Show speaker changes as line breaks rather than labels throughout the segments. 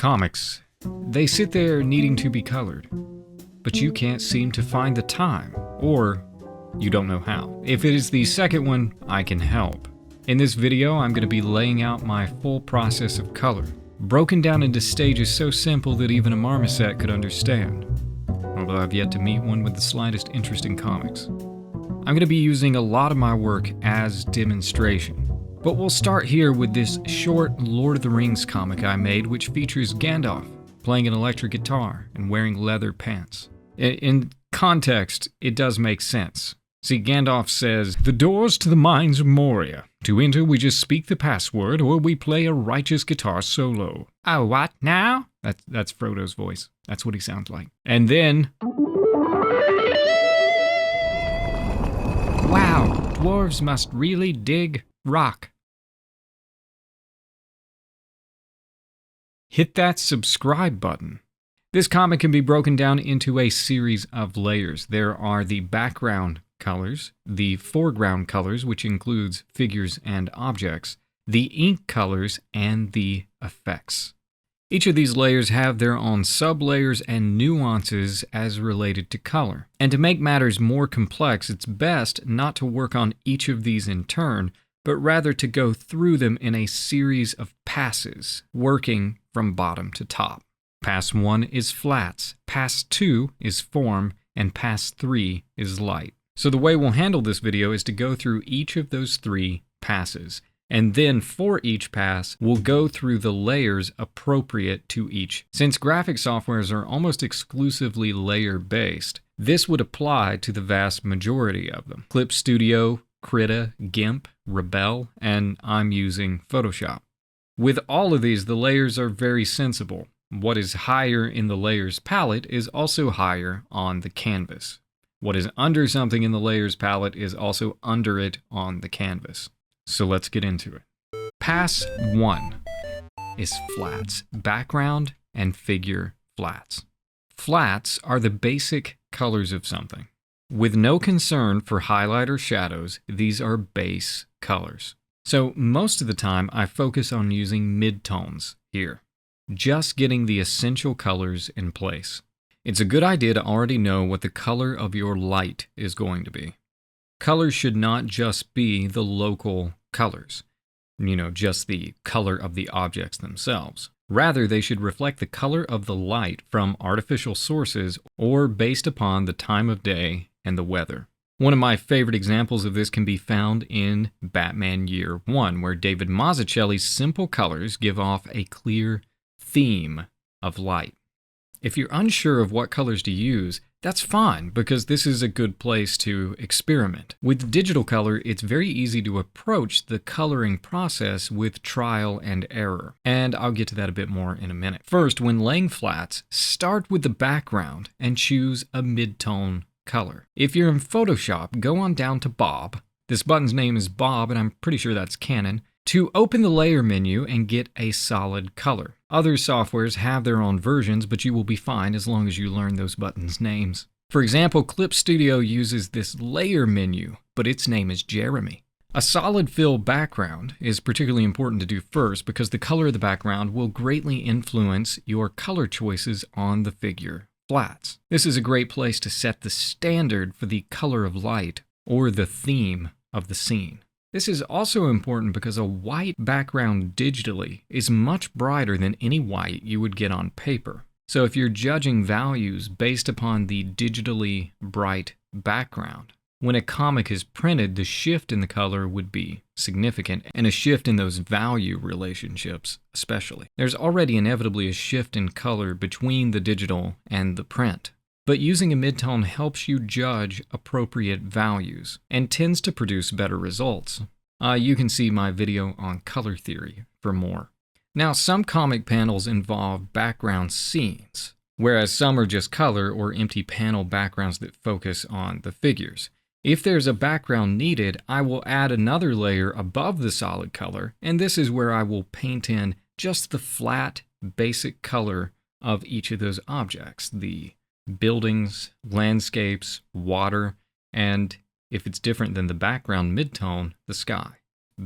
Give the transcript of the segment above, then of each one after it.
Comics, they sit there needing to be colored, but you can't seem to find the time, or you don't know how. If it is the second one, I can help. In this video, I'm going to be laying out my full process of color, broken down into stages so simple that even a marmoset could understand, although I've yet to meet one with the slightest interest in comics. I'm going to be using a lot of my work as demonstration, but we'll start here with this short Lord of the Rings comic I made, which features Gandalf playing an electric guitar and wearing leather pants. In context, it does make sense. See, Gandalf says, "The doors to the mines of Moria. To enter, we just speak the password, or we play a righteous guitar solo." "Oh, what now?" That's Frodo's voice. That's what he sounds like. And then... Wow, dwarves must really dig rock. Hit that subscribe button. This comic can be broken down into a series of layers. There are the background colors, the foreground colors, which includes figures and objects, the ink colors, and the effects. Each of these layers have their own sub-layers and nuances as related to color. And to make matters more complex, it's best not to work on each of these in turn, but rather to go through them in a series of passes, working from bottom to top. Pass 1 is flats, pass 2 is form, and pass 3 is light. So the way we'll handle this video is to go through each of those 3 passes, and then for each pass, we'll go through the layers appropriate to each. Since graphic softwares are almost exclusively layer-based, this would apply to the vast majority of them. Clip Studio, Krita, GIMP, Rebel, and I'm using Photoshop. With all of these, the layers are very sensible. What is higher in the layers palette is also higher on the canvas. What is under something in the layers palette is also under it on the canvas. So let's get into it. Pass 1 is flats, background and figure flats. Flats are the basic colors of something. With no concern for highlight or shadows, these are base colors. So most of the time I focus on using midtones here, just getting the essential colors in place. It's a good idea to already know what the color of your light is going to be. Colors should not just be the local colors, just the color of the objects themselves. Rather, they should reflect the color of the light from artificial sources or based upon the time of day and the weather. One of my favorite examples of this can be found in Batman Year One, where David Mazzucchelli's simple colors give off a clear theme of light. If you're unsure of what colors to use, that's fine, because this is a good place to experiment. With digital color, it's very easy to approach the coloring process with trial and error, and I'll get to that a bit more in a minute. First, when laying flats, start with the background and choose a mid-tone color. If you're in Photoshop, go on down to Bob. This button's name is Bob, and I'm pretty sure that's canon. To open the layer menu and get a solid color. Other softwares have their own versions, but you will be fine as long as you learn those buttons' names. For example, Clip Studio uses this layer menu, but its name is Jeremy. A solid fill background is particularly important to do first because the color of the background will greatly influence your color choices on the figure flats. This is a great place to set the standard for the color of light or the theme of the scene. This is also important because a white background digitally is much brighter than any white you would get on paper. So if you're judging values based upon the digitally bright background, when a comic is printed, the shift in the color would be significant, and a shift in those value relationships especially. There's already inevitably a shift in color between the digital and the print. But using a midtone helps you judge appropriate values and tends to produce better results. You can see my video on color theory for more. Now, some comic panels involve background scenes, whereas some are just color or empty panel backgrounds that focus on the figures. If there's a background needed, I will add another layer above the solid color, and this is where I will paint in just the flat, basic color of each of those objects. The buildings, landscapes, water, and if it's different than the background midtone, the sky.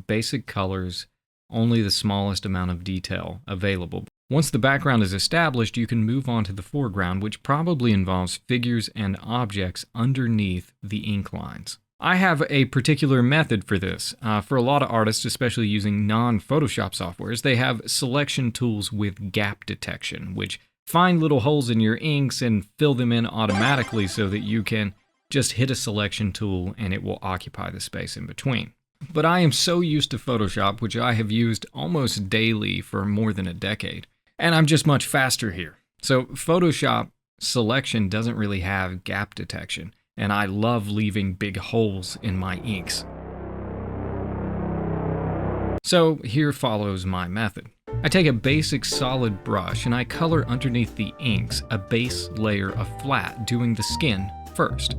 Basic colors, only the smallest amount of detail available. Once the background is established, you can move on to the foreground, which probably involves figures and objects underneath the ink lines. I have a particular method for this. For a lot of artists, especially using non-Photoshop softwares, they have selection tools with gap detection, which find little holes in your inks and fill them in automatically so that you can just hit a selection tool and it will occupy the space in between. But I am so used to Photoshop, which I have used almost daily for more than a decade, and I'm just much faster here. So Photoshop selection doesn't really have gap detection, and I love leaving big holes in my inks. So here follows my method. I take a basic solid brush and I color underneath the inks a base layer of flat, doing the skin first.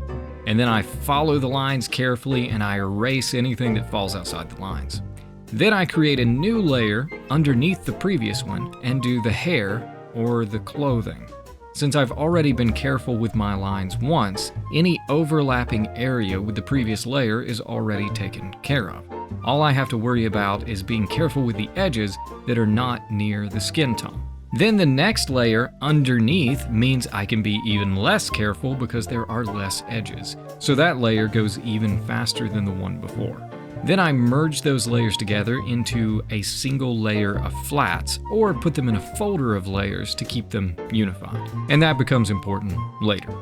And then I follow the lines carefully and I erase anything that falls outside the lines. Then I create a new layer underneath the previous one and do the hair or the clothing. Since I've already been careful with my lines once, any overlapping area with the previous layer is already taken care of. All I have to worry about is being careful with the edges that are not near the skin tone. Then the next layer underneath means I can be even less careful because there are less edges. So that layer goes even faster than the one before. Then I merge those layers together into a single layer of flats, or put them in a folder of layers to keep them unified. And that becomes important later.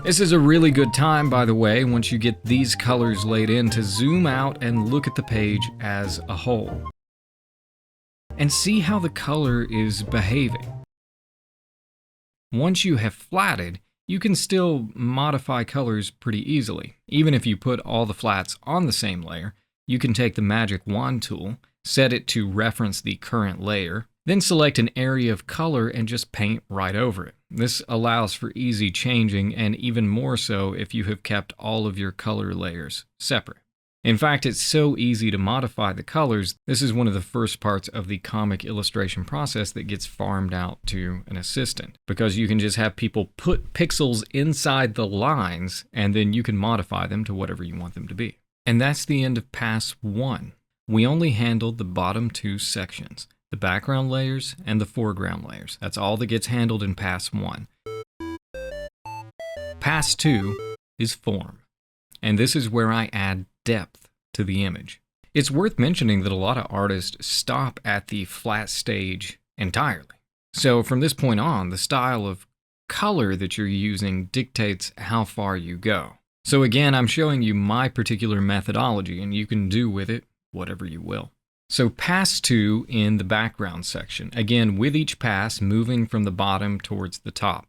This is a really good time, by the way, once you get these colors laid in, to zoom out and look at the page as a whole. And see how the color is behaving. Once you have flatted, you can still modify colors pretty easily. Even if you put all the flats on the same layer, you can take the magic wand tool, set it to reference the current layer, then select an area of color and just paint right over it. This allows for easy changing, and even more so if you have kept all of your color layers separate. In fact, it's so easy to modify the colors, this is one of the first parts of the comic illustration process that gets farmed out to an assistant, because you can just have people put pixels inside the lines and then you can modify them to whatever you want them to be. And that's the end of Pass 1. We only handled the bottom two sections, the background layers and the foreground layers. That's all that gets handled in Pass 1. Pass 2 is form, and this is where I add depth to the image. It's worth mentioning that a lot of artists stop at the flat stage entirely. So from this point on, the style of color that you're using dictates how far you go. So again, I'm showing you my particular methodology, and you can do with it whatever you will. So Pass 2 in the background section, again with each pass moving from the bottom towards the top.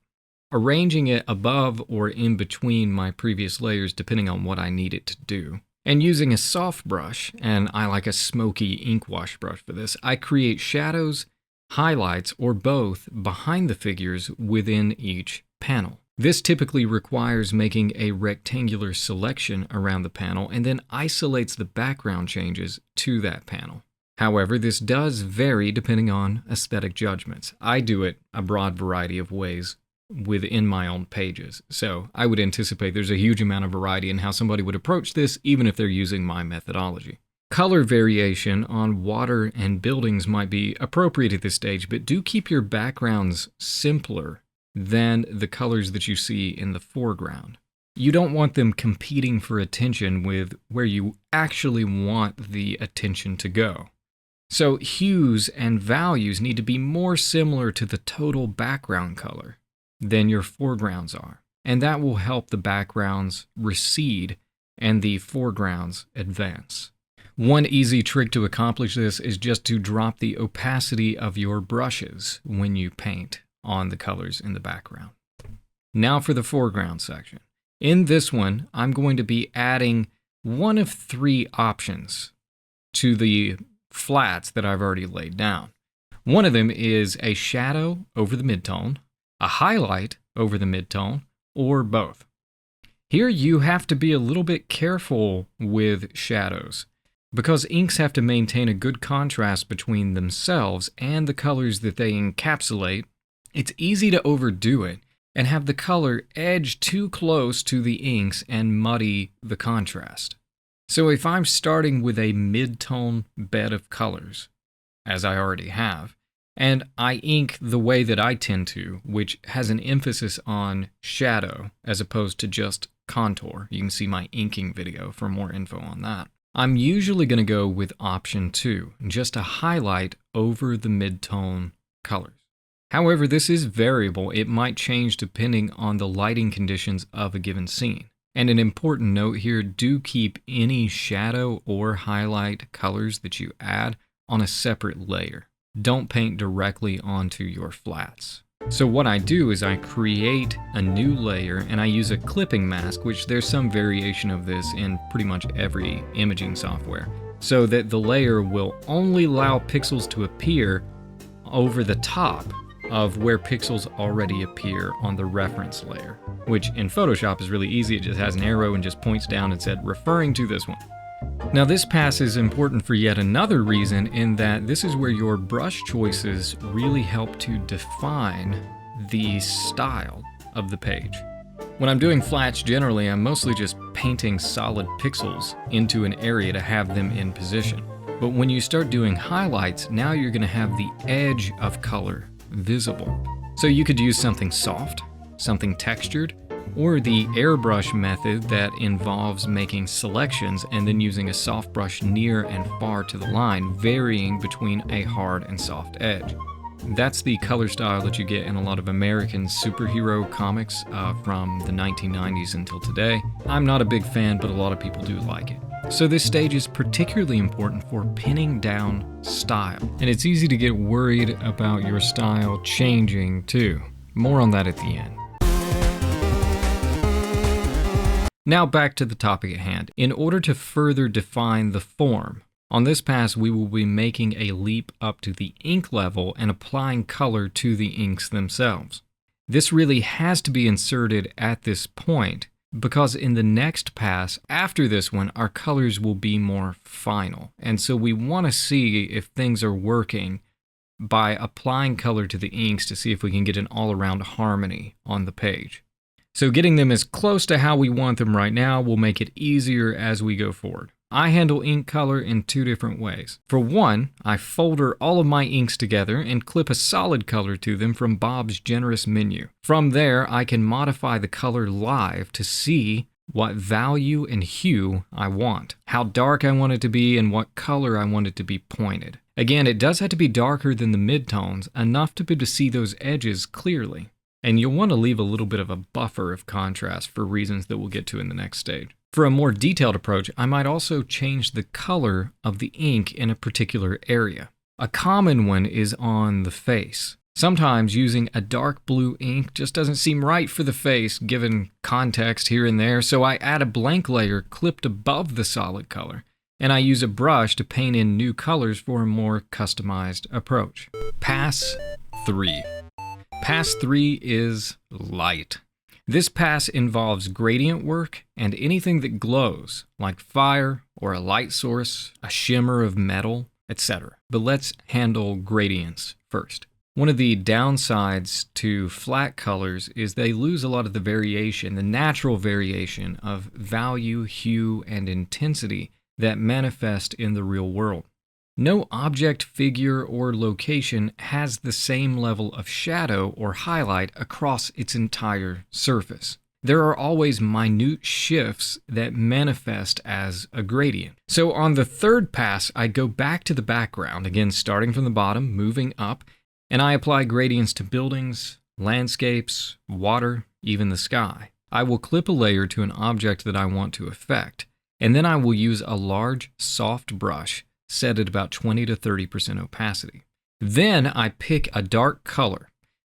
Arranging it above or in between my previous layers depending on what I need it to do. And using a soft brush, and I like a smoky ink wash brush for this, I create shadows, highlights, or both behind the figures within each panel. This typically requires making a rectangular selection around the panel and then isolates the background changes to that panel. However, this does vary depending on aesthetic judgments. I do it a broad variety of ways within my own pages, so I would anticipate there's a huge amount of variety in how somebody would approach this, even if they're using my methodology. Color variation on water and buildings might be appropriate at this stage, but do keep your backgrounds simpler than the colors that you see in the foreground. You don't want them competing for attention with where you actually want the attention to go. So hues and values need to be more similar to the total background color than your foregrounds are, and that will help the backgrounds recede and the foregrounds advance. One easy trick to accomplish this is just to drop the opacity of your brushes when you paint on the colors in the background. Now for the foreground section. In this one, I'm going to be adding one of three options to the flats that I've already laid down. One of them is a shadow over the midtone, a highlight over the midtone, or both. Here you have to be a little bit careful with shadows, because inks have to maintain a good contrast between themselves and the colors that they encapsulate. It's easy to overdo it and have the color edge too close to the inks and muddy the contrast. So if I'm starting with a mid-tone bed of colors, as I already have, And I ink the way that I tend to, which has an emphasis on shadow as opposed to just contour. You can see my inking video for more info on that. I'm usually going to go with option 2, just a highlight over the mid-tone colors. However, this is variable. It might change depending on the lighting conditions of a given scene. And an important note here, do keep any shadow or highlight colors that you add on a separate layer. Don't paint directly onto your flats. So what I do is I create a new layer and I use a clipping mask, which there's some variation of this in pretty much every imaging software, so that the layer will only allow pixels to appear over the top of where pixels already appear on the reference layer, which in Photoshop is really easy. It just has an arrow and just points down and said, referring to this one. Now this pass is important for yet another reason, in that this is where your brush choices really help to define the style of the page. When I'm doing flats generally, I'm mostly just painting solid pixels into an area to have them in position. But when you start doing highlights, now you're going to have the edge of color visible. So you could use something soft, something textured, or the airbrush method that involves making selections and then using a soft brush near and far to the line, varying between a hard and soft edge. That's the color style that you get in a lot of American superhero comics from the 1990s until today. I'm not a big fan, but a lot of people do like it. So this stage is particularly important for pinning down style. And it's easy to get worried about your style changing too. More on that at the end. Now back to the topic at hand. In order to further define the form, on this pass we will be making a leap up to the ink level and applying color to the inks themselves. This really has to be inserted at this point, because in the next pass after this one, our colors will be more final. And so we want to see if things are working by applying color to the inks to see if we can get an all-around harmony on the page. So getting them as close to how we want them right now will make it easier as we go forward. I handle ink color in 2 different ways. For one, I folder all of my inks together and clip a solid color to them from Bob's generous menu. From there, I can modify the color live to see what value and hue I want, how dark I want it to be, and what color I want it to be pointed. Again, it does have to be darker than the midtones, enough to be able to see those edges clearly. And you'll want to leave a little bit of a buffer of contrast for reasons that we'll get to in the next stage. For a more detailed approach, I might also change the color of the ink in a particular area. A common one is on the face. Sometimes using a dark blue ink just doesn't seem right for the face given context here and there, so I add a blank layer clipped above the solid color, and I use a brush to paint in new colors for a more customized approach. Pass 3. Pass 3 is light. This pass involves gradient work and anything that glows, like fire or a light source, a shimmer of metal, etc. But let's handle gradients first. One of the downsides to flat colors is they lose a lot of the variation, the natural variation of value, hue, and intensity that manifest in the real world. No object, figure, or location has the same level of shadow or highlight across its entire surface. There are always minute shifts that manifest as a gradient. So on the third pass, I go back to the background, again starting from the bottom, moving up, and I apply gradients to buildings, landscapes, water, even the sky. I will clip a layer to an object that I want to affect, and then I will use a large, soft brush set at about 20 to 30% opacity. Then I pick a dark color,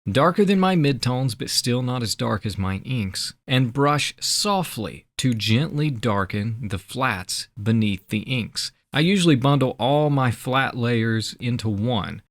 darker than my midtones but still not as dark as my inks, and brush softly to gently darken the flats beneath the inks. I usually bundle all my flat layers into one.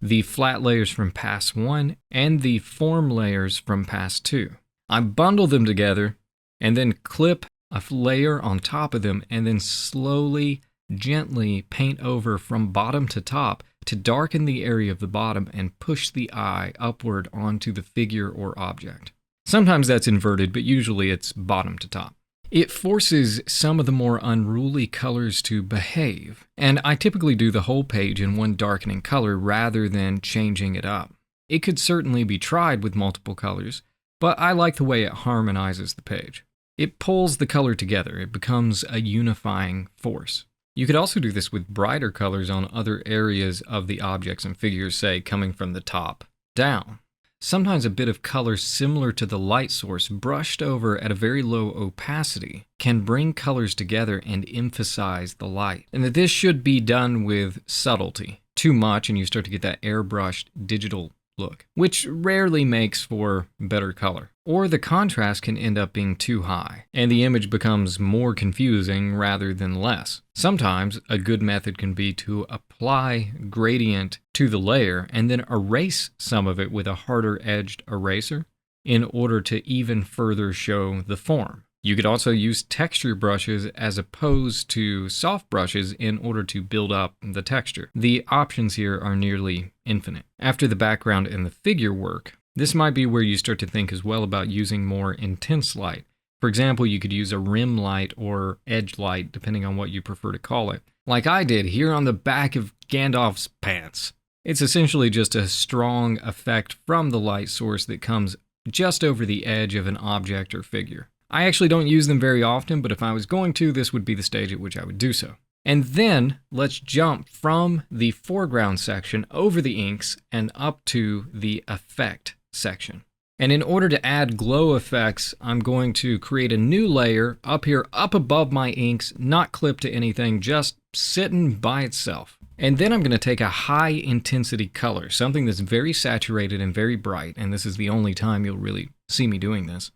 The flat layers from pass 1 and the form layers from pass 2. I bundle them together and then clip a layer on top of them and then slowly gently paint over from bottom to top to darken the area of the bottom and push the eye upward onto the figure or object. Sometimes that's inverted, but usually it's bottom to top. It forces some of the more unruly colors to behave, and I typically do the whole page in one darkening color rather than changing it up. It could certainly be tried with multiple colors, but I like the way it harmonizes the page. It pulls the color together, it becomes a unifying force. You could also do this with brighter colors on other areas of the objects and figures, say, coming from the top down. Sometimes a bit of color similar to the light source brushed over at a very low opacity can bring colors together and emphasize the light. And that this should be done with subtlety. Too much and you start to get that airbrushed digital look, which rarely makes for better color. Or the contrast can end up being too high, and the image becomes more confusing rather than less. Sometimes a good method can be to apply gradient to the layer and then erase some of it with a harder edged eraser in order to even further show the form. You could also use texture brushes as opposed to soft brushes in order to build up the texture. The options here are nearly infinite. After the background and the figure work, this might be where you start to think as well about using more intense light. For example, you could use a rim light or edge light, depending on what you prefer to call it, like I did here on the back of Gandalf's pants. It's essentially just a strong effect from the light source that comes just over the edge of an object or figure. I actually don't use them very often, but if I was going to, this would be the stage at which I would do so. And then let's jump from the foreground section over the inks and up to the effect section. And in order to add glow effects, I'm going to create a new layer up here, up above my inks, not clipped to anything, just sitting by itself. And then I'm going to take a high intensity color, something that's very saturated and very bright, and this is the only time you'll really see me doing this,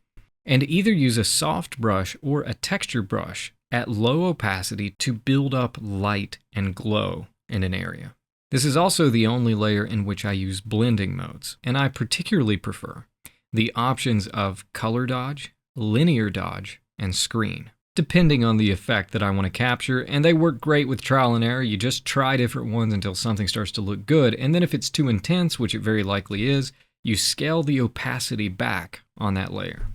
and either use a soft brush or a texture brush at low opacity to build up light and glow in an area. This is also the only layer in which I use blending modes, and I particularly prefer the options of color dodge, linear dodge, and screen, depending on the effect that I want to capture, and they work great with trial and error. You just try different ones until something starts to look good, and then if it's too intense, which it very likely is, you scale the opacity back on that layer.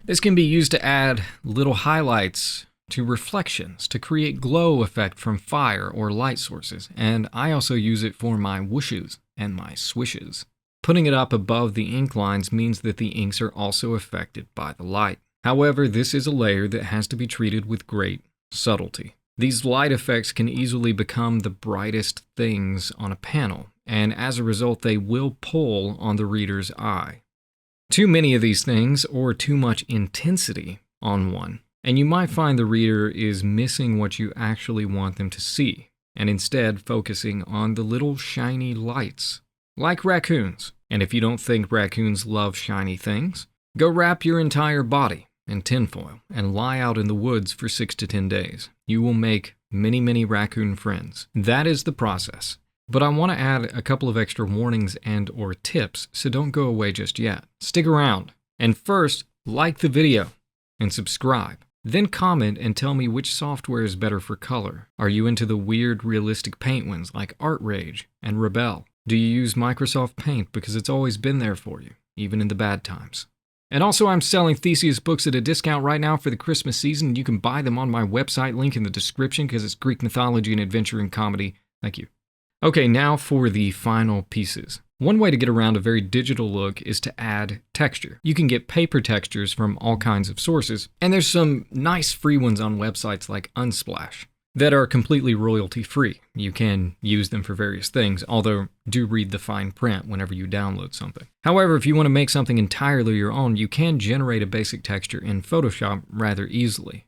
This can be used to add little highlights to reflections, to create glow effect from fire or light sources, and I also use it for my whooshes and my swishes. Putting it up above the ink lines means that the inks are also affected by the light. However, this is a layer that has to be treated with great subtlety. These light effects can easily become the brightest things on a panel, and as a result they will pull on the reader's eye. Too many of these things, or too much intensity on one, and you might find the reader is missing what you actually want them to see, and instead focusing on the little shiny lights, like raccoons. And if you don't think raccoons love shiny things, go wrap your entire body in tinfoil and lie out in the woods for 6 to 10 days. You will make many, many raccoon friends. That is the process. But I want to add a couple of extra warnings and or tips, so don't go away just yet. Stick around. And first, like the video and subscribe. Then comment and tell me which software is better for color. Are you into the weird realistic paint ones like Art Rage and Rebel? Do you use Microsoft Paint because it's always been there for you, even in the bad times? And also, I'm selling Theseus books at a discount right now for the Christmas season. You can buy them on my website, link in the description, because it's Greek mythology and adventure and comedy. Thank you. Okay, now for the final pieces. One way to get around a very digital look is to add texture. You can get paper textures from all kinds of sources, and there's some nice free ones on websites like Unsplash that are completely royalty free. You can use them for various things, although do read the fine print whenever you download something. However, if you want to make something entirely your own, you can generate a basic texture in Photoshop rather easily.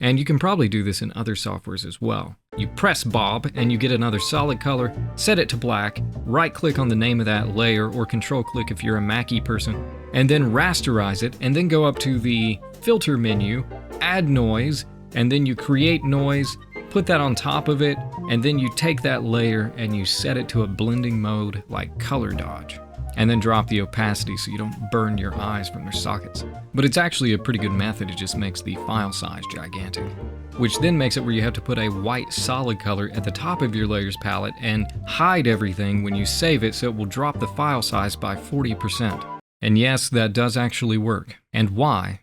And you can probably do this in other softwares as well. You press Bob and you get another solid color, set it to black, right click on the name of that layer or control click if you're a Mackie person, and then rasterize it, and then go up to the filter menu, add noise, and then you create noise, put that on top of it, and then you take that layer and you set it to a blending mode like color dodge. And then drop the opacity so you don't burn your eyes from their sockets. But it's actually a pretty good method, it just makes the file size gigantic. Which then makes it where you have to put a white solid color at the top of your layers palette and hide everything when you save it so it will drop the file size by 40%. And yes, that does actually work. And why?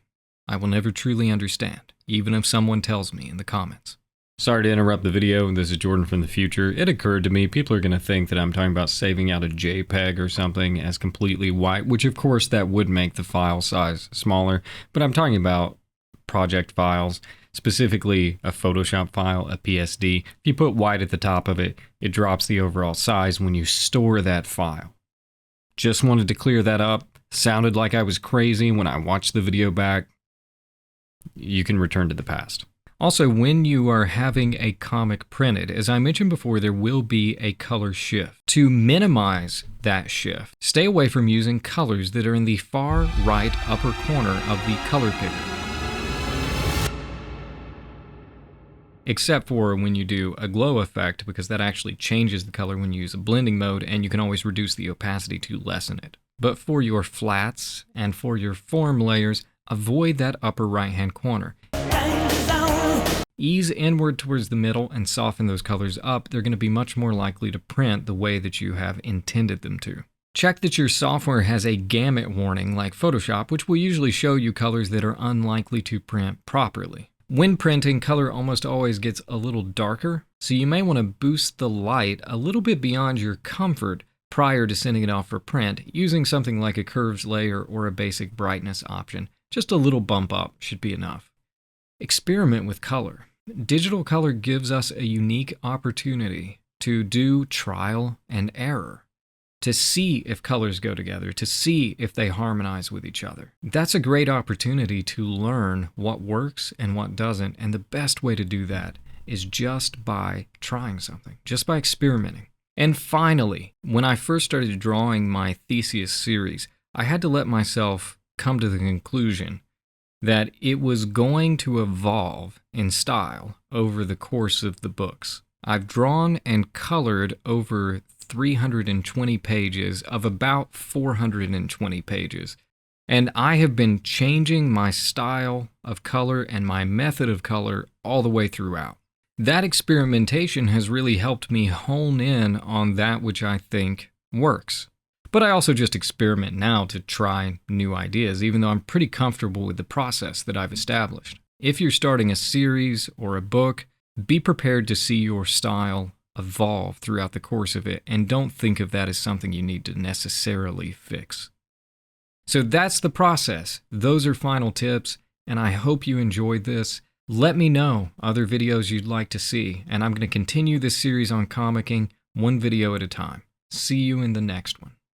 I will never truly understand, even if someone tells me in the comments. Sorry to interrupt the video, this is Jordan from the future. It occurred to me, people are going to think that I'm talking about saving out a JPEG or something as completely white, which of course that would make the file size smaller, but I'm talking about project files, specifically a Photoshop file, a PSD. If you put white at the top of it, it drops the overall size when you store that file. Just wanted to clear that up. Sounded like I was crazy when I watched the video back. You can return to the past. Also, when you are having a comic printed, as I mentioned before, there will be a color shift. To minimize that shift, stay away from using colors that are in the far right upper corner of the color picker. Except for when you do a glow effect, because that actually changes the color when you use a blending mode, and you can always reduce the opacity to lessen it. But for your flats and for your form layers, avoid that upper right-hand corner. Ease inward towards the middle and soften those colors up. They're going to be much more likely to print the way that you have intended them to. Check that your software has a gamut warning like Photoshop, which will usually show you colors that are unlikely to print properly. When printing, color almost always gets a little darker, so you may want to boost the light a little bit beyond your comfort prior to sending it off for print, using something like a curves layer or a basic brightness option. Just a little bump up should be enough. Experiment with color. Digital color gives us a unique opportunity to do trial and error, to see if colors go together, to see if they harmonize with each other. That's a great opportunity to learn what works and what doesn't, and the best way to do that is just by trying something, just by experimenting. And finally, when I first started drawing my Theseus series, I had to let myself come to the conclusion that it was going to evolve in style over the course of the books. I've drawn and colored over 320 pages of about 420 pages, and I have been changing my style of color and my method of color all the way throughout. That experimentation has really helped me hone in on that which I think works. But I also just experiment now to try new ideas, even though I'm pretty comfortable with the process that I've established. If you're starting a series or a book, be prepared to see your style evolve throughout the course of it, and don't think of that as something you need to necessarily fix. So that's the process. Those are final tips, and I hope you enjoyed this. Let me know other videos you'd like to see, and I'm going to continue this series on comicking one video at a time. See you in the next one.